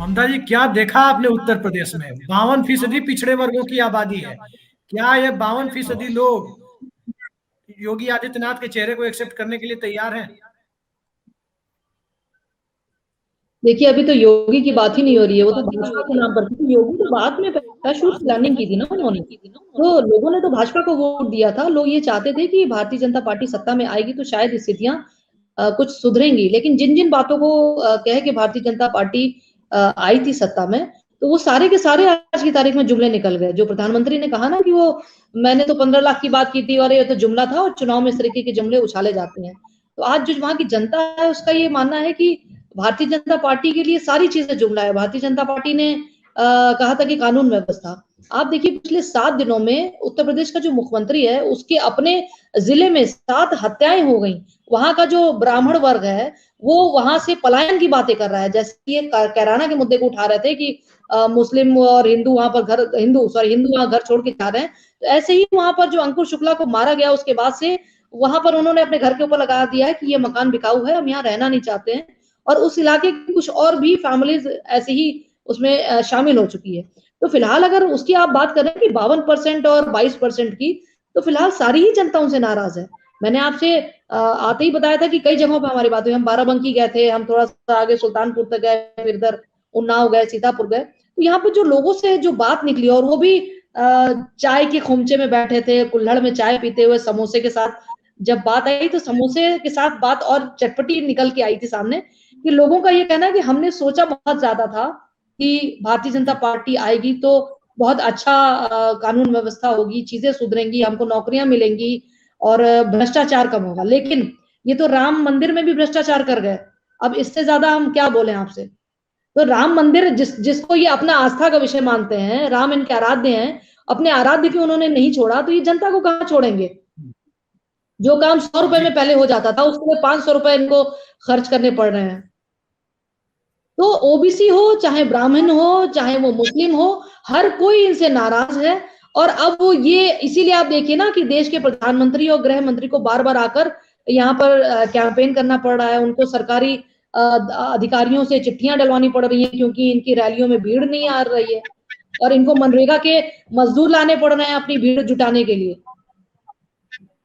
ममता जी, क्या देखा आपने उत्तर प्रदेश में? 52% पिछड़े वर्गों की आबादी है। क्या ये 52% लोग योगी आदित्यनाथ के चेहरे को एक्सेप्ट करने के लिए तैयार हैं? देखिए, अभी तो योगी की बात ही नहीं हो रही है, वो तो भाजपा के नाम पर थी। योगी तो बाद में पैराशूट प्लानिंग की थी ना उन्होंने। तो लोगों ने तो भाजपा को वोट दिया था। लोग ये चाहते थे कि भारतीय जनता पार्टी सत्ता में आएगी तो शायद स्थितियां कुछ सुधरेंगी। लेकिन जिन जिन बातों को कह के भारतीय जनता पार्टी आई थी सत्ता में, तो वो सारे के सारे आज की तारीख में जुमले निकल गए। जो प्रधानमंत्री ने कहा ना कि वो मैंने तो 15 लाख की बात की थी और ये तो जुमला था, और चुनाव में इस तरीके के जुमले उछाले जाते हैं। तो आज जो वहां की जनता है उसका ये मानना है कि भारतीय जनता पार्टी के लिए सारी चीजें जुमला है। भारतीय जनता पार्टी ने कहा था कि कानून व्यवस्था। आप देखिए, पिछले 7 दिनों में उत्तर प्रदेश का जो मुख्यमंत्री है उसके अपने जिले में 7 हत्याएं हो गई। वहां का जो ब्राह्मण वर्ग है वो वहां से पलायन की बातें कर रहा है। जैसे ये कैराना के मुद्दे को उठा रहे थे कि मुस्लिम और हिंदू वहां पर हिंदू वहां घर छोड़ के जा रहे हैं। तो ऐसे ही वहां पर जो अंकुर शुक्ला को मारा गया उसके बाद से वहां पर उन्होंने अपने घर के ऊपर लगा दिया है कि ये मकान बिकाऊ है, हम यहाँ रहना नहीं चाहते हैं। और उस इलाके की कुछ और भी फैमिलीज ऐसे ही उसमें शामिल हो चुकी है। तो फिलहाल अगर उसकी आप बात करें कि 52% और 22% की, तो फिलहाल सारी ही जनता उनसे नाराज है। मैंने आपसे आते ही बताया था कि कई जगहों पर हमारी बात हुई। हम बाराबंकी गए थे, हम थोड़ा सा आगे सुल्तानपुर तक गए, फिर इधर उन्नाव गए, सीतापुर गए। तो यहाँ पे जो लोगों से जो बात निकली, और वो भी चाय के खोमचे में बैठे थे, कुल्हड़ में चाय पीते हुए समोसे के साथ, जब बात आई तो समोसे के साथ बात और चटपटी निकल के आई थी सामने। कि लोगों का ये कहना है कि हमने सोचा बहुत ज्यादा था कि भारतीय जनता पार्टी आएगी तो बहुत अच्छा कानून व्यवस्था होगी, चीजें सुधरेंगी, हमको नौकरियां मिलेंगी और भ्रष्टाचार कम होगा। लेकिन ये तो राम मंदिर में भी भ्रष्टाचार कर गए। अब इससे ज्यादा हम क्या बोले आपसे। तो राम मंदिर जिसको ये अपना आस्था का विषय मानते हैं, राम इनके आराध्य हैं, अपने आराध्य को उन्होंने नहीं छोड़ा, तो ये जनता को कहां छोड़ेंगे। जो काम 100 रुपए में पहले हो जाता था उसके लिए 500 रुपए इनको खर्च करने पड़ रहे हैं। तो ओबीसी हो, चाहे ब्राह्मण हो, चाहे वो मुस्लिम हो, हर कोई इनसे नाराज है। और अब वो ये इसीलिए आप देखिए ना कि देश के प्रधानमंत्री और गृह मंत्री को बार बार आकर यहाँ पर कैंपेन करना पड़ रहा है। उनको सरकारी अधिकारियों से चिट्ठियां डलवानी पड़ रही हैं क्योंकि इनकी रैलियों में भीड़ नहीं आ रही है, और इनको मनरेगा के मजदूर लाने पड़ रहे हैं अपनी भीड़ जुटाने के लिए।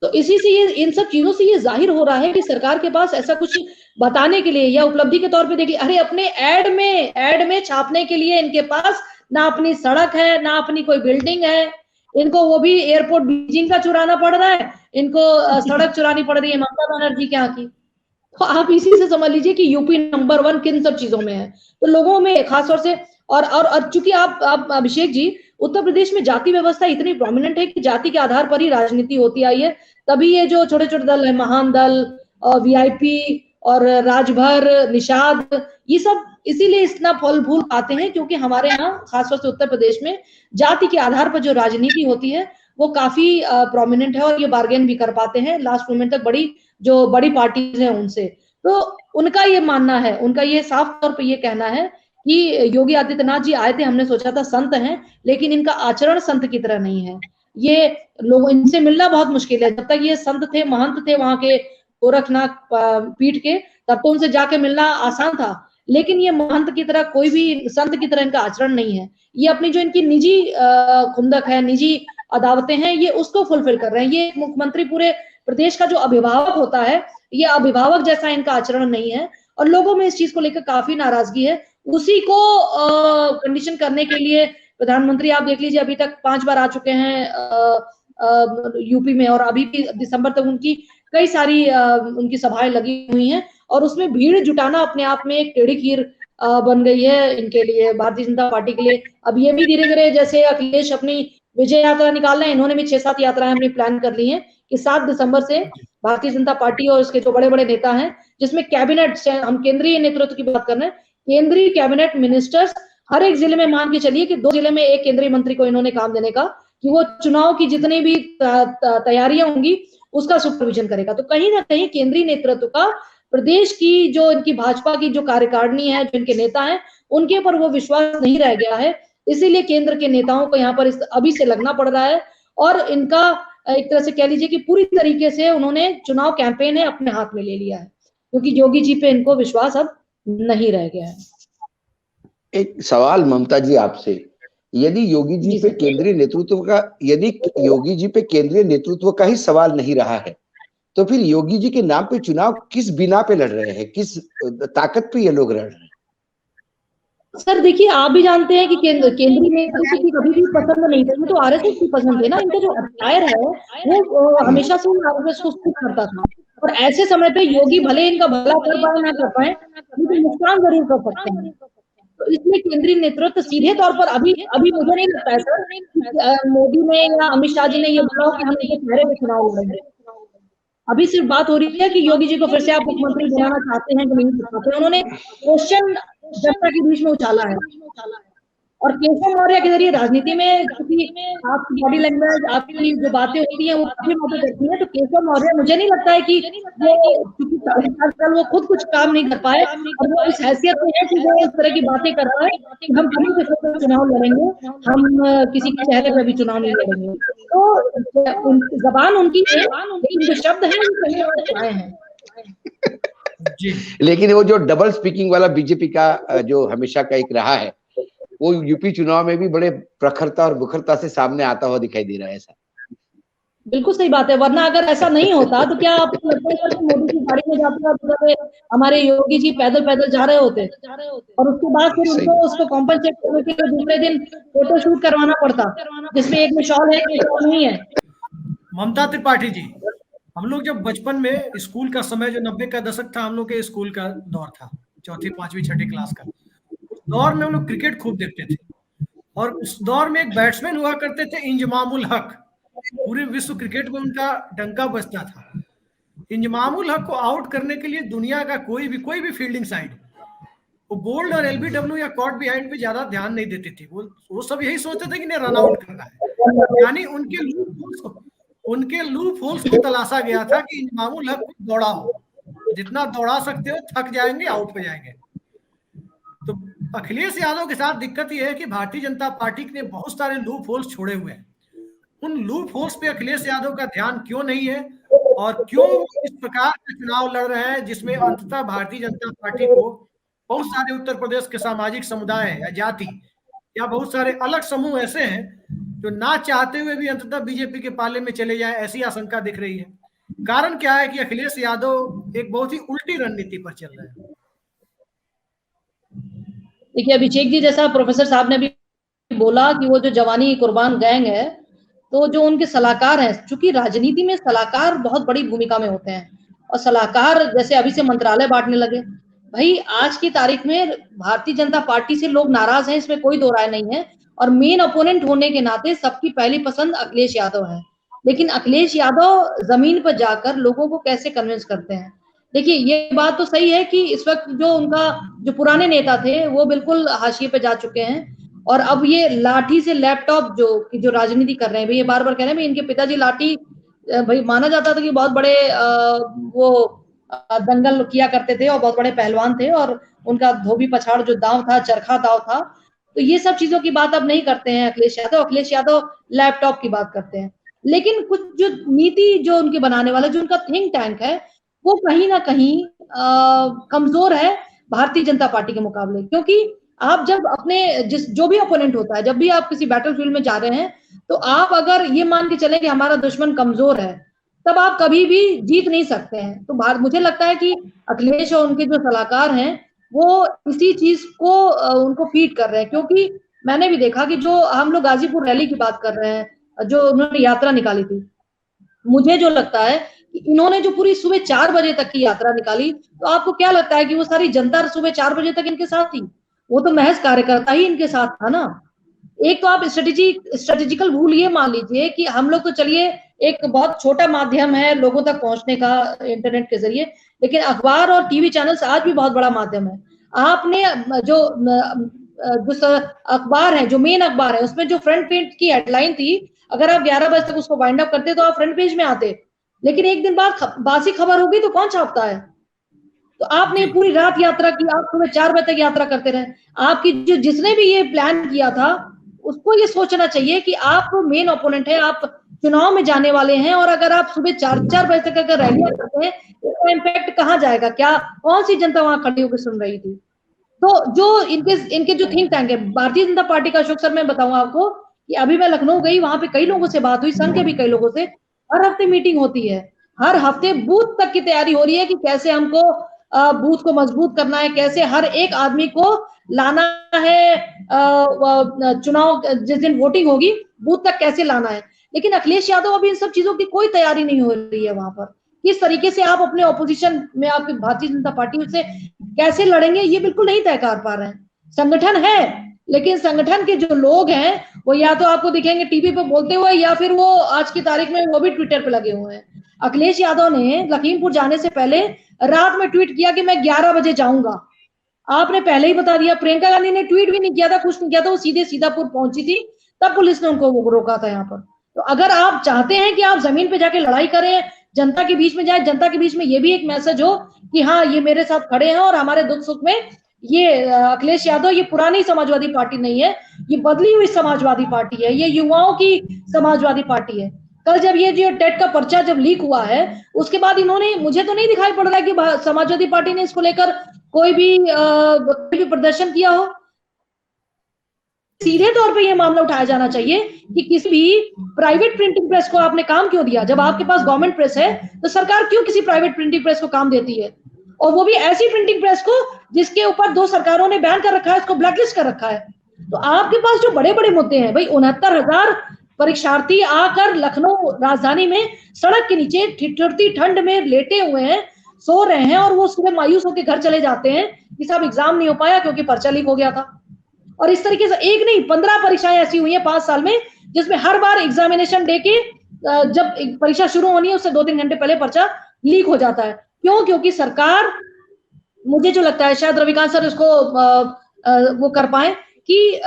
तो इसी से ये इन सब चीजों से ये जाहिर हो रहा है कि सरकार के पास ऐसा कुछ बताने के लिए या उपलब्धि के तौर पे देखिए, अरे अपने एड में छापने के लिए इनके पास ना अपनी सड़क है, ना अपनी कोई बिल्डिंग है। इनको वो भी एयरपोर्ट बीजिंग का चुराना पड़ रहा है, इनको सड़क चुरानी पड़ रही है ममता बनर्जी के यहाँ की। तो आप इसी से समझ लीजिए कि यूपी नंबर 1 किन सब चीजों में है। तो लोगों में खासतौर से और चूंकि आप अभिषेक जी, उत्तर प्रदेश में जाति व्यवस्था इतनी प्रोमिनेंट है कि जाति के आधार पर ही राजनीति होती आई है। तभी ये जो छोटे छोटे दल है, महान दल, वीआईपी और राजभर, निषाद, ये सब इसीलिए इतना फल फूल पाते हैं क्योंकि हमारे यहाँ खासतौर से उत्तर प्रदेश में जाति के आधार पर जो राजनीति होती है वो काफी प्रोमिनेंट है, और ये बार्गेन भी कर पाते हैं लास्ट मोमेंट तक जो बड़ी पार्टीज हैं उनसे। तो उनका ये मानना है, उनका ये साफ तौर पर ये कहना है कि योगी आदित्यनाथ जी आए थे, हमने सोचा था संत हैं, लेकिन इनका आचरण संत की तरह नहीं है। ये लोग, इनसे मिलना बहुत मुश्किल है। जब तक ये संत थे, महंत थे वहां के गोरखनाथ पीठ के, तब तो उनसे जाके मिलना आसान था। लेकिन ये महंत की तरह, कोई भी संत की तरह इनका आचरण नहीं है। ये अपनी जो इनकी निजी खुंदक है, निजी अदावतें हैं, ये उसको फुलफिल कर रहे हैं। ये मुख्यमंत्री पूरे प्रदेश का जो अभिभावक होता है, ये अभिभावक जैसा इनका आचरण नहीं है, और लोगों में इस चीज को लेकर काफी नाराजगी है। उसी को कंडीशन करने के लिए प्रधानमंत्री आप देख लीजिए, अभी तक 5 बार आ चुके हैं यूपी में, और अभी भी दिसंबर तक उनकी कई सारी उनकी सभाएं लगी हुई हैं, और उसमें भीड़ जुटाना अपने आप में एक टेढ़ी खीर बन गई है इनके लिए, भारतीय जनता पार्टी के लिए। अब ये भी धीरे धीरे, जैसे अखिलेश अपनी विजय यात्रा निकाल रहे हैं, इन्होंने भी 6-7 यात्राएं अपनी प्लान कर ली हैं कि 7 दिसंबर से भारतीय जनता पार्टी और उसके जो बड़े बड़े नेता हैं, जिसमें कैबिनेट, हम केंद्रीय नेतृत्व की बात कर रहे हैं, केंद्रीय कैबिनेट मिनिस्टर्स, हर एक जिले में मान के चलिए कि 2 जिले में एक केंद्रीय मंत्री को इन्होंने काम देने का, कि वो चुनाव की जितनी भी तैयारियां होंगी उसका सुपरविजन करेगा। तो कहीं ना कहीं केंद्रीय नेतृत्व का प्रदेश की जो इनकी भाजपा की जो कार्यकारिणी है, जो इनके नेता हैं, उनके ऊपर वो विश्वास नहीं रह गया है। इसीलिए केंद्र के नेताओं को यहाँ पर अभी से लगना पड़ रहा है, और इनका एक तरह से कह लीजिए कि पूरी तरीके से उन्होंने चुनाव कैंपेन है अपने हाथ में ले लिया है, क्योंकि योगी जी पे इनको विश्वास अब नहीं रह गया है। एक सवाल ममता जी आपसे, यदि योगी जी पे केंद्रीय नेतृत्व का ही सवाल नहीं रहा है, तो फिर योगी जी के नाम पे चुनाव किस बिना पे लड़ रहे हैं, किस ताकत पे ये लोग लड़ रहे हैं? सर देखिए, आप भी जानते हैं कि केंद्रीय नेतृत्व की कभी भी पसंद नहीं थी, तो आरएसएस की पसंद है ना। इनका जो अटायर है वो हमेशा से आरएसएस को सूट करता था, और ऐसे समय पे योगी भले इनका भला कर पाए ना कर पाए, लेकिन नुकसान जरूर कर सकते हैं। तो इसलिए केंद्रीय नेतृत्व सीधे तौर पर अभी मुझे नहीं लगता है सर मोदी ने या अमित शाह जी ने ये बोला कि हम इनके चेहरे पे चुनाव लड़ेंगे। अभी सिर्फ बात हो रही है कि योगी जी को फिर से आप मुख्यमंत्री बनाना चाहते हैं कि नहीं चाहते। उन्होंने क्वेश्चन जनता के बीच में उछाला है। और केशव मौर्य के जरिए राजनीति में, क्योंकि आपकी बॉडी लैंग्वेज, आपकी जो बातें होती हैं वो काफी मदद करती है। तो केशव मौर्य मुझे नहीं लगता है कि वो खुद कुछ काम नहीं कर पाए, और वो इस हैसियत में है कि वो इस तरह की बातें कर पाए कि हम कहीं पे चुनाव लड़ेंगे, हम किसी के चेहरे पे भी चुनाव नहीं लड़ेंगे। तो जबान उनकी है, लेकिन जो शब्द है वो कहीं और आए हैं। लेकिन वो जो डबल स्पीकिंग वाला बीजेपी का जो हमेशा का एक रहा है, वो यूपी चुनाव में भी बड़े प्रखरता और बुखरता से सामने आता हुआ दिखाई दे रहा है। ऐसा बिल्कुल सही बात है, वरना अगर ऐसा नहीं होता तो क्या आपको लगता है कि मोदी की गाड़ी में जाते हमारे योगी जी पैदल जा रहे होते, और उसके बाद फिर उनको उसको कॉम्पनसेट करने के लिए दूसरे दिन फोटो शूट करवाना पड़ता, जिसमें एक में शॉल है, एक में शॉल नहीं है। ममता त्रिपाठी जी, हम लोग जब बचपन में स्कूल का समय, जो 90 का दशक था, हम लोग के स्कूल का दौर था, 4वीं 5वीं 6ठी क्लास का, उस दौर में हम लोग क्रिकेट खूब देखते थे। और उस दौर में एक बैट्समैन हुआ करते थे, इंजमामुल हक। पूरे विश्व क्रिकेट में उनका डंका बजता था। इंजमामुल हक को आउट करने के लिए दुनिया का कोई भी फील्डिंग साइड, वो बोल्ड और एलबीडब्ल्यू या कॉट बिहाइंड पे ज्यादा ध्यान नहीं देती थी। वो सब यही सोचते थे कि नहीं, रन आउट करना है। यानी उनके लूप होल्स को तलाशा गया था कि इंजमामुल हक दौड़ाओ, जितना दौड़ा सकते हो, थक जाएंगे, आउट हो जाएंगे। तो अखिलेश यादव के साथ दिक्कत यह है कि भारतीय जनता पार्टी ने बहुत सारे लूप होल्स छोड़े हुए हैं। उन लूप होल्स पे अखिलेश यादव का ध्यान क्यों नहीं है, और क्यों इस प्रकार का चुनाव लड़ रहे हैं जिसमें अंततः भारतीय जनता पार्टी को बहुत सारे उत्तर प्रदेश के सामाजिक समुदाय या जाति या बहुत सारे अलग समूह ऐसे हैं जो ना चाहते हुए भी अंततः बीजेपी के पाले में चले जाए, ऐसी आशंका दिख रही है। कारण क्या है कि अखिलेश यादव एक बहुत ही उल्टी रणनीति पर चल रहे हैं। देखिए अभिषेक जी, जैसा प्रोफेसर साहब ने भी बोला कि वो जो जवानी कुर्बान गैंग है, तो जो उनके सलाहकार हैं, चूंकि राजनीति में सलाहकार बहुत बड़ी भूमिका में होते हैं, और सलाहकार जैसे अभी से मंत्रालय बांटने लगे। भाई आज की तारीख में भारतीय जनता पार्टी से लोग नाराज हैं, इसमें कोई दो राय नहीं है, और मेन ओपोनेंट होने के नाते सबकी पहली पसंद अखिलेश यादव है। लेकिन अखिलेश यादव जमीन पर जाकर लोगों को कैसे कन्विंस करते हैं। देखिए ये बात तो सही है कि इस वक्त जो उनका जो पुराने नेता थे वो बिल्कुल हाशिए पे जा चुके हैं, और अब ये लाठी से लैपटॉप जो राजनीति कर रहे हैं। ये बार बार कह रहे हैं इनके पिताजी लाठी, भाई माना जाता था कि बहुत बड़े वो दंगल किया करते थे और बहुत बड़े पहलवान थे, और उनका धोबी पछाड़ जो दांव था, चरखा दांव था। तो ये सब चीजों की बात अब नहीं करते हैं अखिलेश यादव लैपटॉप की बात करते हैं। लेकिन कुछ जो नीति जो उनके बनाने वाला, जो उनका थिंक टैंक है, वो कहीं ना कहीं कमजोर है भारतीय जनता पार्टी के मुकाबले। क्योंकि आप जब अपने जो भी ओपोनेंट होता है, जब भी आप किसी बैटलफील्ड में जा रहे हैं, तो आप अगर ये मान के चले कि हमारा दुश्मन कमजोर है, तब आप कभी भी जीत नहीं सकते हैं। तो मुझे लगता है कि अखिलेश और उनके जो सलाहकार हैं वो इसी चीज को उनको फीड कर रहे हैं। क्योंकि मैंने भी देखा कि जो हम लोग गाजीपुर रैली की बात कर रहे हैं, जो उन्होंने यात्रा निकाली थी, मुझे जो लगता है कि इन्होंने जो पूरी सुबह 4 बजे तक की यात्रा निकाली, तो आपको क्या लगता है कि वो सारी जनता सुबह 4 बजे तक इनके साथ थी? वो तो महज कार्यकर्ता ही इनके साथ था ना। एक तो आप स्ट्रेटेजिकल भूल ये मान लीजिए कि हम लोग तो चलिए एक बहुत छोटा माध्यम है लोगों तक पहुंचने का इंटरनेट के जरिए, लेकिन अखबार और टीवी चैनल्स आज भी बहुत बड़ा माध्यम है। आपने जो अखबार है, जो मेन अखबार है, उसमें जो फ्रंट पेज की हेडलाइन थी, अगर आप 11 बजे तक उसको वाइंड अप करते तो आप फ्रंट पेज में आते। लेकिन एक दिन बाद बासी खबर होगी तो कौन छापता है? तो आपने पूरी रात यात्रा की, आप सुबह 4 बजे तक यात्रा करते रहे। आपकी जिसने भी ये प्लान किया था उसको ये सोचना चाहिए कि आप मेन ओपोनेंट है, आप चुनाव में जाने वाले हैं, और अगर आप सुबह 4 बजे तक अगर रैलियां करते हैं, इसका इम्पैक्ट कहाँ जाएगा? क्या कौन सी जनता वहां खड़ी होकर सुन रही थी? तो जो इनके जो थिंक टैंक है भारतीय जनता पार्टी का, अशोक सर मैं बताऊं आपको कि अभी मैं लखनऊ गई, वहां पे कई लोगों से बात हुई, संघ के भी कई लोगों से, हर हफ्ते मीटिंग होती है, हर हफ्ते बूथ तक की तैयारी हो रही है कि कैसे हमको बूथ को मजबूत करना है, कैसे हर एक आदमी को लाना है, चुनाव जिस दिन वोटिंग होगी बूथ तक कैसे लाना है। लेकिन अखिलेश यादव अभी इन सब चीजों की कोई तैयारी नहीं हो रही है वहां पर। किस तरीके से आप अपने ऑपोजिशन में आपकी भारतीय जनता पार्टी से कैसे लड़ेंगे, ये बिल्कुल नहीं तय कर पा रहे हैं। संगठन है, लेकिन संगठन के जो लोग हैं वो या तो आपको दिखेंगे टीवी पे बोलते हुए, या फिर वो आज की तारीख में वो भी ट्विटर पे लगे हुए हैं। अखिलेश यादव ने लखीमपुर जाने से पहले रात में ट्वीट किया कि मैं 11 बजे जाऊंगा। आपने पहले ही बता दिया। प्रियंका गांधी ने ट्वीट भी नहीं किया था, कुछ नहीं किया था, वो सीधे सीतापुर पहुंची थी, तब पुलिस ने उनको रोका था यहाँ पर। तो अगर आप चाहते हैं कि आप जमीन पे जाके लड़ाई करें, जनता के बीच में जाए, जनता के बीच में ये भी एक मैसेज हो कि हाँ ये मेरे साथ खड़े हैं और हमारे दुख सुख में, ये अखिलेश यादव ये पुरानी समाजवादी पार्टी नहीं है, ये बदली हुई समाजवादी पार्टी है, ये युवाओं की समाजवादी पार्टी है। कल जब ये जो टेट का पर्चा जब लीक हुआ है, उसके बाद इन्होंने, मुझे तो नहीं दिखाई पड़ रहा है कि समाजवादी पार्टी ने इसको लेकर कोई भी प्रदर्शन किया हो। सीधे तौर पे ये मामला उठाया जाना चाहिए कि किसी भी प्राइवेट प्रिंटिंग प्रेस को आपने काम क्यों दिया। जब आपके पास गवर्नमेंट प्रेस है तो सरकार क्यों किसी प्राइवेट प्रिंटिंग प्रेस को काम देती है, और वो भी ऐसी प्रिंटिंग प्रेस को जिसके ऊपर 2 सरकारों ने बैन कर रखा है, उसको ब्लैकलिस्ट कर रखा है। तो आपके पास जो बड़े बड़े मुद्दे हैं भाई, 69,000 परीक्षार्थी आकर लखनऊ राजधानी में सड़क के नीचे ठिठुरती ठंड में लेटे हुए हैं, सो रहे हैं, और वो सुबह मायूस होकर घर चले जाते हैं कि साहब एग्जाम नहीं हो पाया क्योंकि पर्चा लीक हो गया था। और इस तरीके से एक नहीं 15 परीक्षाएं ऐसी हुई हैं 5 साल में, जिसमें हर बार एग्जामिनेशन डे के जब परीक्षा शुरू होनी है उससे 2-3 घंटे पहले पर्चा लीक हो जाता है। क्यों? क्योंकि सरकार, मुझे जो लगता है शायद रविकांत सर इसको वो कर पाए कि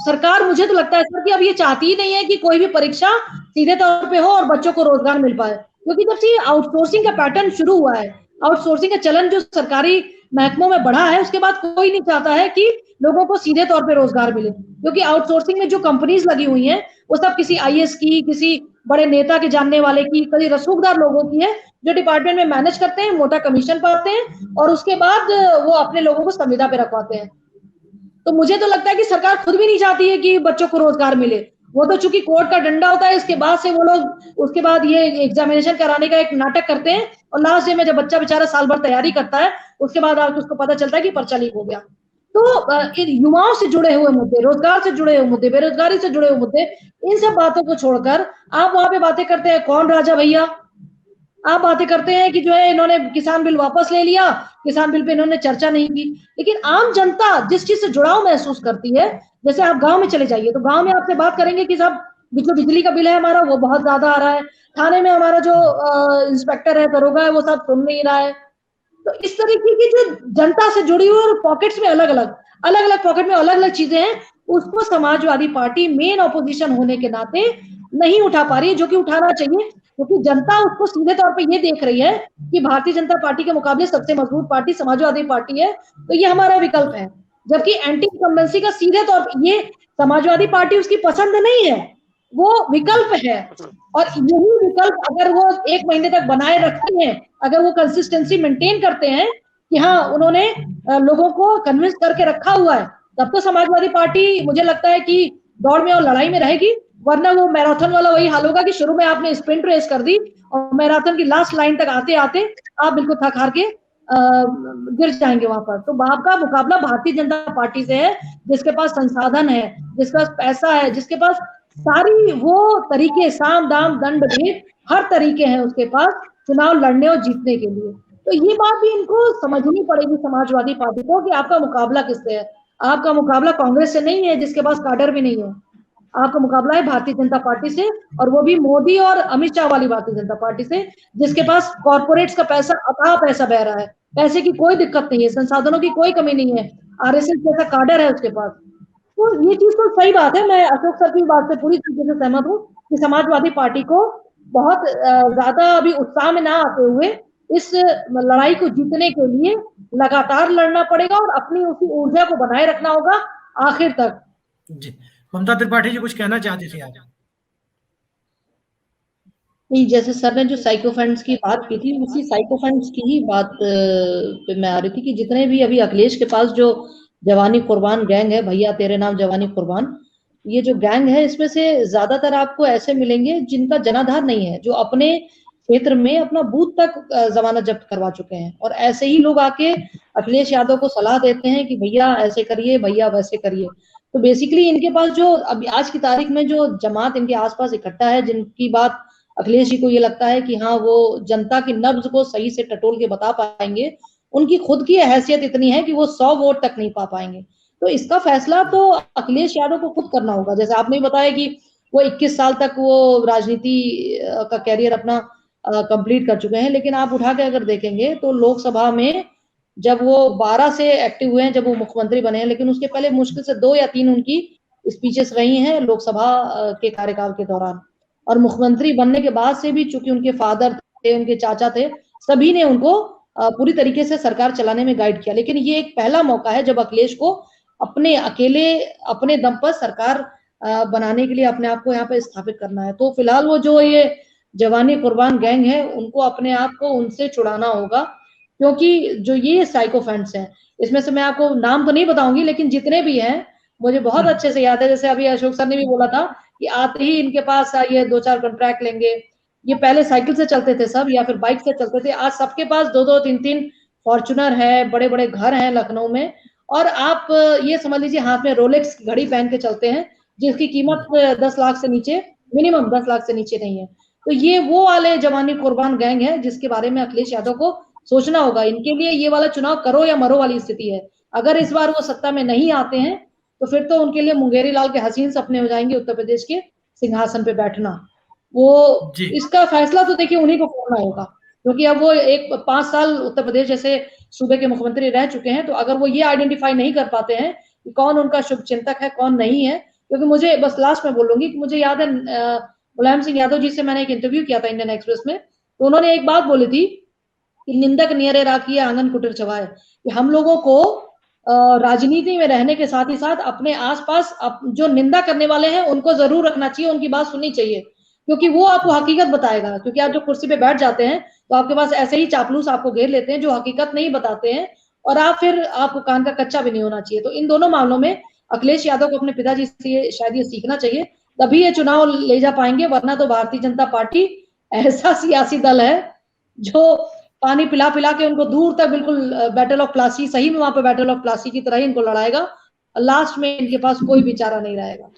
सरकार, मुझे तो लगता है सर कि अब ये चाहती ही नहीं है कि कोई भी परीक्षा सीधे तौर पे हो और बच्चों को रोजगार मिल पाए। क्योंकि जब से आउटसोर्सिंग का पैटर्न शुरू हुआ है, आउटसोर्सिंग का चलन जो सरकारी महकमों में बढ़ा है, उसके बाद कोई नहीं चाहता है कि लोगों को सीधे तौर पे रोजगार मिले। क्योंकि आउटसोर्सिंग में जो कंपनीज लगी हुई हैं वो सब किसी आईएएस की, किसी बड़े नेता के जानने वाले की, कई रसूखदार लोगों की है, जो डिपार्टमेंट में मैनेज करते हैं, मोटा कमीशन पाते हैं और उसके बाद वो अपने लोगों को संविदा पे रखवाते हैं। तो मुझे तो लगता है कि सरकार खुद भी नहीं चाहती है कि बच्चों को रोजगार मिले। वो तो चूंकि कोर्ट का डंडा होता है, इसके बाद से वो लोग उसके बाद ये एग्जामिनेशन कराने का एक नाटक करते हैं, और लास्ट डे में जब बच्चा बेचारा साल भर तैयारी करता है, उसके बाद उसको पता चलता है कि पर्चा लीक हो गया। तो युवाओं से जुड़े हुए मुद्दे, रोजगार से जुड़े हुए मुद्दे, बेरोजगारी से जुड़े हुए मुद्दे, इन सब बातों को छोड़कर आप वहां पे बातें करते हैं कौन राजा भैया। आप बातें करते हैं कि जो है इन्होंने किसान बिल वापस ले लिया, किसान बिल पे इन्होंने चर्चा नहीं की। लेकिन आम जनता जिस चीज से जुड़ाव महसूस करती है, जैसे आप गांव में चले जाइए तो गांव में आपसे बात करेंगे कि साहब जो बिजली का बिल है हमारा वो बहुत ज्यादा आ रहा है, थाने में हमारा जो इंस्पेक्टर है, दरोगा है, वो सब सुन नहीं रहा है। तो इस तरीके की जो जनता से जुड़ी हुई और पॉकेट्स में अलग अलग पॉकेट में अलग अलग चीजें हैं, उसको समाजवादी पार्टी मेन ऑपोजिशन होने के नाते नहीं उठा पा रही है, जो कि उठाना चाहिए। क्योंकि जनता उसको सीधे तौर पे ये देख रही है कि भारतीय जनता पार्टी के मुकाबले सबसे मजबूत पार्टी समाजवादी पार्टी है, तो ये हमारा विकल्प है। जबकि एंटी इनकम्बेंसी का सीधे तौर पर ये समाजवादी पार्टी उसकी पसंद नहीं है, वो विकल्प है। और यही विकल्प अगर वो 1 महीने तक बनाए रखते हैं, अगर वो कंसिस्टेंसी मेंटेन करते हैं कि हाँ उन्होंने लोगों को कन्विंस करके रखा हुआ है, तब तो समाजवादी पार्टी मुझे लगता है कि दौड़ में और लड़ाई में रहेगी। वरना वो मैराथन वाला वही हाल होगा कि शुरू में आपने स्प्रिंट रेस कर दी और मैराथन की लास्ट लाइन तक आते आते आप बिल्कुल थक हार के गिर जाएंगे वहां पर। तो आपका मुकाबला भारतीय जनता पार्टी से है, जिसके पास संसाधन है, जिसके पास पैसा है, जिसके पास सारी वो तरीके, साम दाम दंड भेद हर तरीके हैं उसके पास चुनाव लड़ने और जीतने के लिए। तो ये बात भी इनको समझनी पड़ेगी समाजवादी पार्टी को कि आपका मुकाबला किससे है। आपका मुकाबला कांग्रेस से नहीं है जिसके पास काडर भी नहीं है, आपका मुकाबला है भारतीय जनता पार्टी से, और वो भी मोदी और अमित शाह वाली भारतीय जनता पार्टी से, जिसके पास कॉर्पोरेट्स का पैसा, अथाह पैसा बह रहा है। पैसे की कोई दिक्कत नहीं है, संसाधनों की कोई कमी नहीं है, आरएसएस जैसा काडर है उसके पास। तो ये चीज तो सही बात है, मैं अशोक सर की बात से पूरी तरीके से सहमत हूँ कि समाजवादी पार्टी को बहुत ज्यादा अभी उत्साह में ना आते हुए इस लड़ाई को जीतने के लिए लगातार लड़ना पड़ेगा और अपनी उसी ऊर्जा को बनाए रखना होगा आखिर तक। जी, ममता त्रिपाठी जी कुछ कहना चाहती थी आप? नहीं, जैसे सर ने जो साइकोफेंट्स की बात की थी, उसी साइकोफेंट्स की ही बात पे मैं आ रही थी कि जितने भी अभी अखिलेश के पास जो जवानी कुर्बान गैंग है, भैया तेरे नाम जवानी कुर्बान, ये जो गैंग है इसमें से ज्यादातर आपको ऐसे मिलेंगे जिनका जनाधार नहीं है, जो अपने क्षेत्र में अपना बूथ तक जमानत जब्त करवा चुके हैं, और ऐसे ही लोग आके अखिलेश यादव को सलाह देते हैं कि भैया ऐसे करिए, भैया वैसे करिए। तो बेसिकली इनके पास जो अभी आज की तारीख में जो जमात इनके आसपास इकट्ठा है, जिनकी बात अखिलेश जी को ये लगता है कि हाँ वो जनता की नब्ज को सही से टटोल के बता पाएंगे, उनकी खुद की हैसियत इतनी है कि वो 100 वोट तक नहीं पा पाएंगे। तो इसका फैसला तो अखिलेश यादव को खुद करना होगा। जैसे आपने बताया कि वो 21 साल तक वो राजनीति का कैरियर अपना कंप्लीट कर चुके हैं, लेकिन आप उठा के अगर देखेंगे तो लोकसभा में जब वो 12 से एक्टिव हुए हैं, जब वो मुख्यमंत्री बने हैं, लेकिन उसके पहले मुश्किल से 2 या 3 उनकी स्पीचेस रही हैं लोकसभा के कार्यकाल के दौरान। और मुख्यमंत्री बनने के बाद से भी चूंकि उनके फादर थे, उनके चाचा थे, सभी ने उनको पूरी तरीके से सरकार चलाने में गाइड किया। लेकिन ये एक पहला मौका है जब अखिलेश को अपने अकेले अपने दम पर सरकार बनाने के लिए अपने आप को यहाँ पे स्थापित करना है। तो फिलहाल वो जो ये जवानी कुर्बान गैंग है, उनको अपने आप को उनसे छुड़ाना होगा, क्योंकि जो ये साइकोफेंट्स हैं, इसमें से मैं आपको नाम तो नहीं बताऊंगी, लेकिन जितने भी हैं मुझे बहुत अच्छे से याद है। जैसे अभी अशोक सर ने भी बोला था कि आते ही इनके पास ये 2-4 कॉन्ट्रैक्ट लेंगे। ये पहले साइकिल से चलते थे सब, या फिर बाइक से चलते थे, आज सबके पास 2-2, 3-3 फॉर्चुनर है, बड़े बड़े घर हैं लखनऊ में, और आप ये समझ लीजिए हाथ में रोलेक्स घड़ी पहन के चलते हैं, जिसकी कीमत 10 लाख से नीचे, मिनिमम 10 लाख से नीचे नहीं है। तो ये वो वाले जवानी कुर्बान गैंग है जिसके बारे में अखिलेश यादव को सोचना होगा। इनके लिए ये वाला चुनाव करो या मरो वाली स्थिति है। अगर इस बार वो सत्ता में नहीं आते हैं तो फिर तो उनके लिए मुंगेरी लाल के हसीन सपने हो जाएंगे उत्तर प्रदेश के सिंहासन पे बैठना। वो इसका फैसला तो देखिए उन्हीं को करना होगा, क्योंकि अब वो 5 साल उत्तर प्रदेश जैसे सूबे के मुख्यमंत्री रह चुके हैं। तो अगर वो ये आइडेंटिफाई नहीं कर पाते हैं कि कौन उनका शुभ चिंतक है, कौन नहीं है, क्योंकि मुझे बस लास्ट में बोलूंगी कि मुझे याद है मुलायम सिंह यादव जी से मैंने एक इंटरव्यू किया था इंडियन एक्सप्रेस में, तो उन्होंने एक बात बोली थी कि निंदक नियरे राखिए आंगन कुटीर चबाए, कि हम लोगों को राजनीति में रहने के साथ ही साथ अपने आसपास जो निंदा करने वाले हैं उनको जरूर रखना चाहिए, उनकी बात सुननी चाहिए, क्योंकि वो आपको हकीकत बताएगा। क्योंकि आप जो कुर्सी पे बैठ जाते हैं तो आपके पास ऐसे ही चापलूस आपको घेर लेते हैं जो हकीकत नहीं बताते हैं, और आप फिर आपको कान का कच्चा भी नहीं होना चाहिए। तो इन दोनों मामलों में अखिलेश यादव को अपने पिताजी से शायद ये सीखना चाहिए, तभी ये चुनाव ले जा पाएंगे। वरना तो भारतीय जनता पार्टी ऐसा सियासी दल है जो पानी पिला पिला के उनको दूर तक बिल्कुल बैटल ऑफ प्लासी, सही में वहां पे बैटल ऑफ प्लासी की तरह ही इनको लड़ाएगा, लास्ट में इनके पास कोई भी चारा नहीं रहेगा।